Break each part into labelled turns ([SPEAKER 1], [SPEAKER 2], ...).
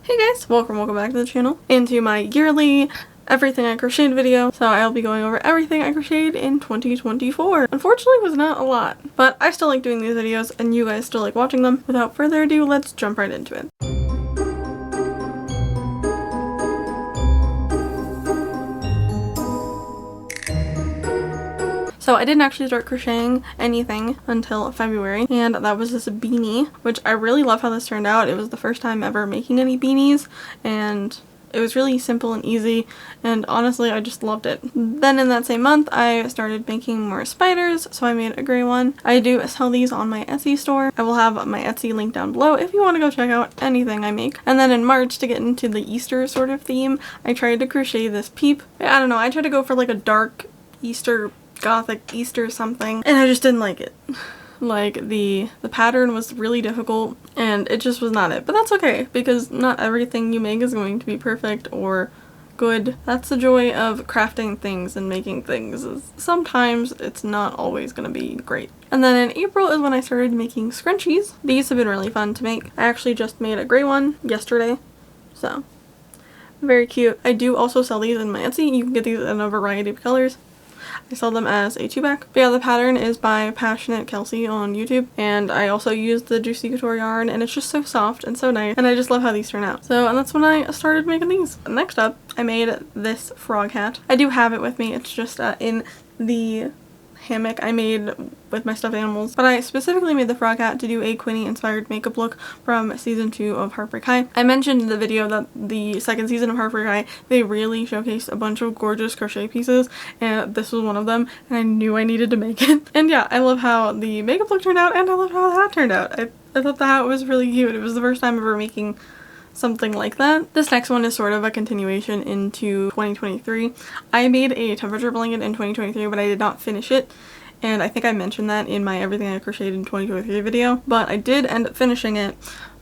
[SPEAKER 1] Hey guys, welcome back to the channel and to my yearly everything I crocheted video. So I'll be going over everything I crocheted in 2024. Unfortunately it was not a lot, but I still like doing these videos and you guys still like watching them. Without further ado, let's jump right into it. So I didn't actually start crocheting anything until February, and that was this beanie, which I really love how this turned out. It was the first time ever making any beanies, and it was really simple and easy, and honestly I just loved it. Then in that same month I started making more spiders, so I made a gray one. I do sell these on my Etsy store. I will have my Etsy link down below if you want to go check out anything I make. And then in March, to get into the Easter sort of theme, I tried to crochet this peep. I don't know, I tried to go for like a dark Easter, gothic Easter something, and I just didn't like it. Like the pattern was really difficult and it just was not it. But that's okay, because not everything you make is going to be perfect or good. That's the joy of crafting things and making things, is sometimes it's not always going to be great. And then in April is when I started making scrunchies. These have been really fun to make. I actually just made a gray one yesterday, so very cute. I do also sell these in my Etsy. You can get these in a variety of colors. I sell them as a 2-pack. But yeah, the pattern is by Passioknit Kelsie on YouTube, and I also use the Juicy Couture yarn, and it's just so soft and so nice, and I just love how these turn out. So, and that's when I started making these. Next up, I made this frog hat. I do have it with me. It's just in the hammock I made with my stuffed animals, but I specifically made the frog hat to do a Quinny inspired makeup look from season 2 of Heartbreak High. I mentioned in the video that the second season of Heartbreak High, they really showcased a bunch of gorgeous crochet pieces, and this was one of them, and I knew I needed to make it. And yeah, I love how the makeup look turned out, and I love how the hat turned out. I thought the hat was really cute. It was the first time ever making something like that. This next one is sort of a continuation into 2023. I made a temperature blanket in 2023, but I did not finish it, and I think I mentioned that in my everything I crocheted in 2023 video, but I did end up finishing it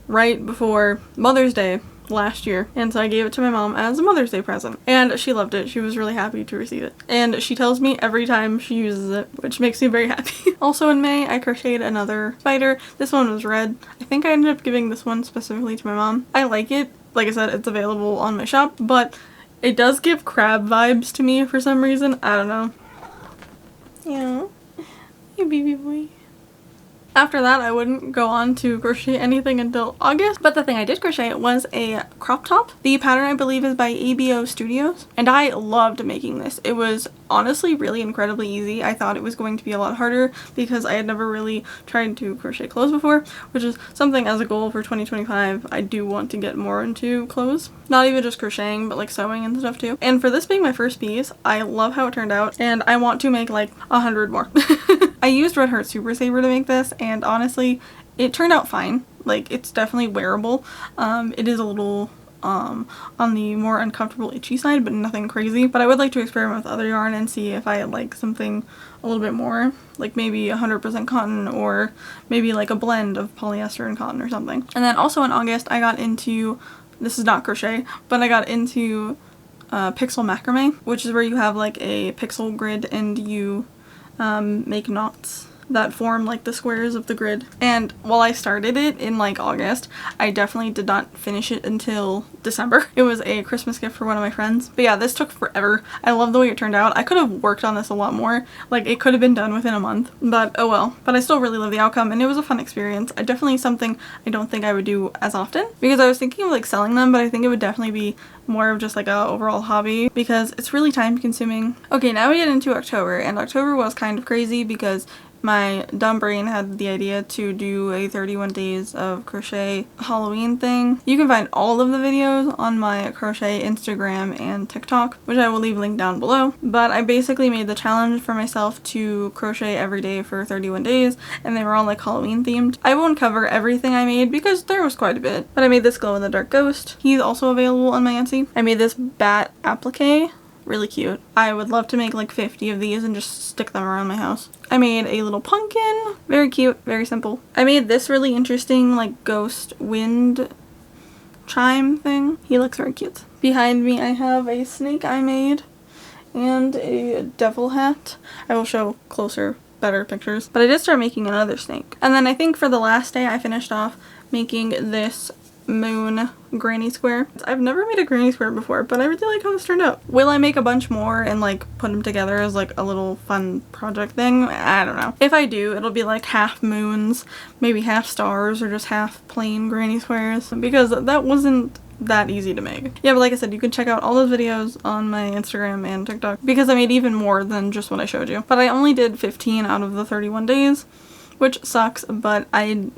[SPEAKER 1] right before Mother's Day last year, and so I gave it to my mom as a Mother's Day present, and she loved it. She was really happy to receive it, and she tells me every time she uses it, which makes me very happy. Also in May, I crocheted another spider. This one was red. I think I ended up giving this one specifically to my mom. I like it. Like I said, it's available on my shop, but it does give crab vibes to me for some reason. I don't know. Yeah. Hey, baby boy. After that, I wouldn't go on to crochet anything until August, but the thing I did crochet was a crop top. The pattern, I believe, is by ABoC Studios, and I loved making this. It was honestly really incredibly easy. I thought it was going to be a lot harder because I had never really tried to crochet clothes before, which is something as a goal for 2025. I do want to get more into clothes. Not even just crocheting, but like sewing and stuff too. And for this being my first piece, I love how it turned out, and I want to make like 100 more. I used Red Heart Super Saver to make this, and honestly, it turned out fine. Like, it's definitely wearable. It is a little on the more uncomfortable itchy side, but nothing crazy. But I would like to experiment with other yarn and see if I like something a little bit more, like maybe 100% cotton, or maybe like a blend of polyester and cotton or something. And then also in August, I got into, this is not crochet, but I got into pixel macrame, which is where you have like a pixel grid and you make knots that form like the squares of the grid. And while I started it in like August, I definitely did not finish it until December. It was a Christmas gift for one of my friends. But yeah, this took forever. I love the way it turned out. I could have worked on this a lot more. Like, it could have been done within a month, but oh well. But I still really love the outcome, and it was a fun experience. I definitely something I don't think I would do as often, because I was thinking of like selling them, but I think it would definitely be more of just like a overall hobby because it's really time consuming. Okay, now we get into October, and October was kind of crazy because my dumb brain had the idea to do a 31 days of crochet Halloween thing. You can find all of the videos on my crochet Instagram and TikTok, which I will leave linked down below. But I basically made the challenge for myself to crochet every day for 31 days, and they were all like Halloween themed. I won't cover everything I made because there was quite a bit, but I made this glow in the dark ghost. He's also available on my Etsy. I made this bat applique. Really cute. I would love to make like 50 of these and just stick them around my house. I made a little pumpkin. Very cute, very simple. I made this really interesting like ghost wind chime thing. He looks very cute. Behind me I have a snake I made and a devil hat. I will show closer, better pictures. But I did start making another snake. And then I think for the last day I finished off making this moon granny square. I've never made a granny square before, but I really like how this turned out. Will I make a bunch more and like put them together as like a little fun project thing? I don't know. If I do, it'll be like half moons, maybe half stars, or just half plain granny squares, because that wasn't that easy to make. Yeah, but like I said, you can check out all those videos on my Instagram and TikTok, because I made even more than just what I showed you. But I only did 15 out of the 31 days, which sucks, but I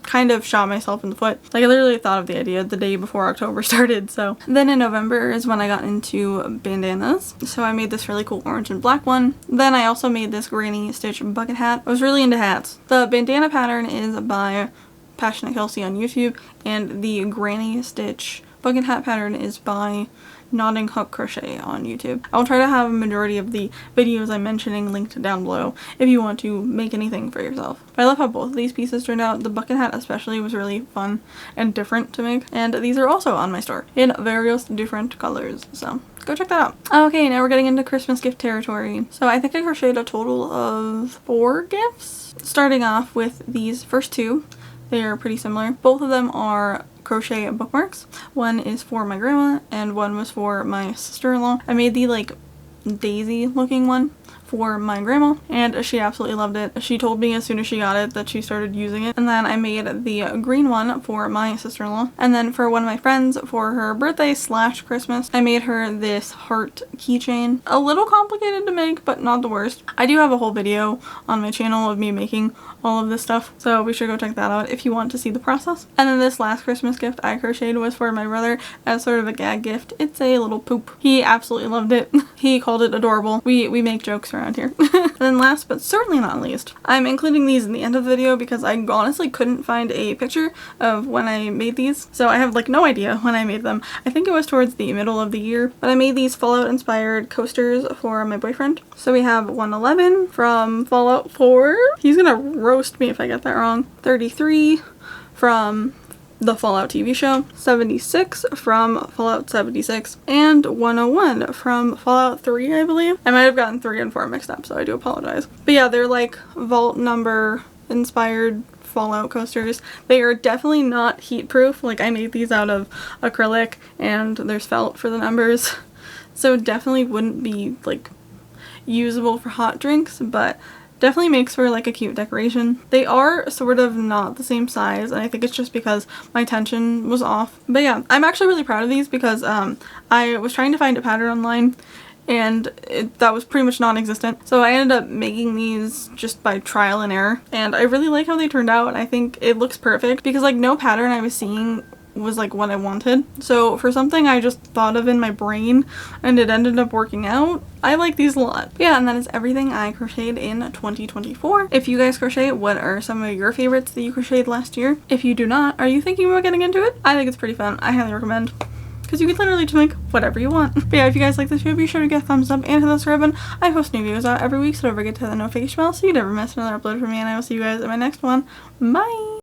[SPEAKER 1] kind of shot myself in the foot. Like, I literally thought of the idea the day before October started. So then in November is when I got into bandanas. So I made this really cool orange and black one. Then I also made this granny stitch bucket hat. I was really into hats. The bandana pattern is by Passioknit Kelsie on YouTube, and the granny stitch bucket hat pattern is by Knotting Hook Crochet on YouTube. I'll try to have a majority of the videos I'm mentioning linked down below if you want to make anything for yourself. But I love how both of these pieces turned out. The bucket hat especially was really fun and different to make, and these are also on my store in various different colors, so go check that out. Okay, now we're getting into Christmas gift territory. So I think I crocheted a total of 4 gifts, starting off with these first 2. They are pretty similar. Both of them are crochet bookmarks. One is for my grandma and one was for my sister-in-law. I made the like daisy looking one for my grandma and she absolutely loved it. She told me as soon as she got it that she started using it. And then I made the green one for my sister-in-law. And then for one of my friends for her birthday / Christmas, I made her this heart keychain. A little complicated to make, but not the worst. I do have a whole video on my channel of me making all of this stuff, so be sure to go check that out if you want to see the process. And then this last Christmas gift I crocheted was for my brother as sort of a gag gift. It's a little poop. He absolutely loved it. He called it adorable. We make jokes around here. And then last but certainly not least, I'm including these in the end of the video because I honestly couldn't find a picture of when I made these, so I have like no idea when I made them. I think it was towards the middle of the year, but I made these Fallout inspired coasters for my boyfriend. So we have 111 from Fallout 4. He's gonna roast me if I get that wrong. 33 from the Fallout TV show, 76 from Fallout 76, and 101 from Fallout 3, I believe. I might have gotten 3 and 4 mixed up, so I do apologize. But yeah, they're like vault number inspired Fallout coasters. They are definitely not heat proof. Like, I made these out of acrylic and there's felt for the numbers, so definitely wouldn't be like usable for hot drinks, but definitely makes for like a cute decoration. They are sort of not the same size, and I think it's just because my tension was off. But yeah, I'm actually really proud of these because I was trying to find a pattern online and that was pretty much non-existent. So I ended up making these just by trial and error, and I really like how they turned out. I think it looks perfect because like no pattern I was seeing was like what I wanted. So for something I just thought of in my brain and it ended up working out, I like these a lot. Yeah, and that is everything I crocheted in 2024. If you guys crochet, what are some of your favorites that you crocheted last year? If you do not, are you thinking about getting into it? I think it's pretty fun. I highly recommend, because you can literally just make whatever you want. But yeah, if you guys like this video, be sure to give a thumbs up and hit the subscribe button. I post new videos out every week, so don't forget to hit the notification bell so you never miss another upload from me, and I will see you guys in my next one. Bye!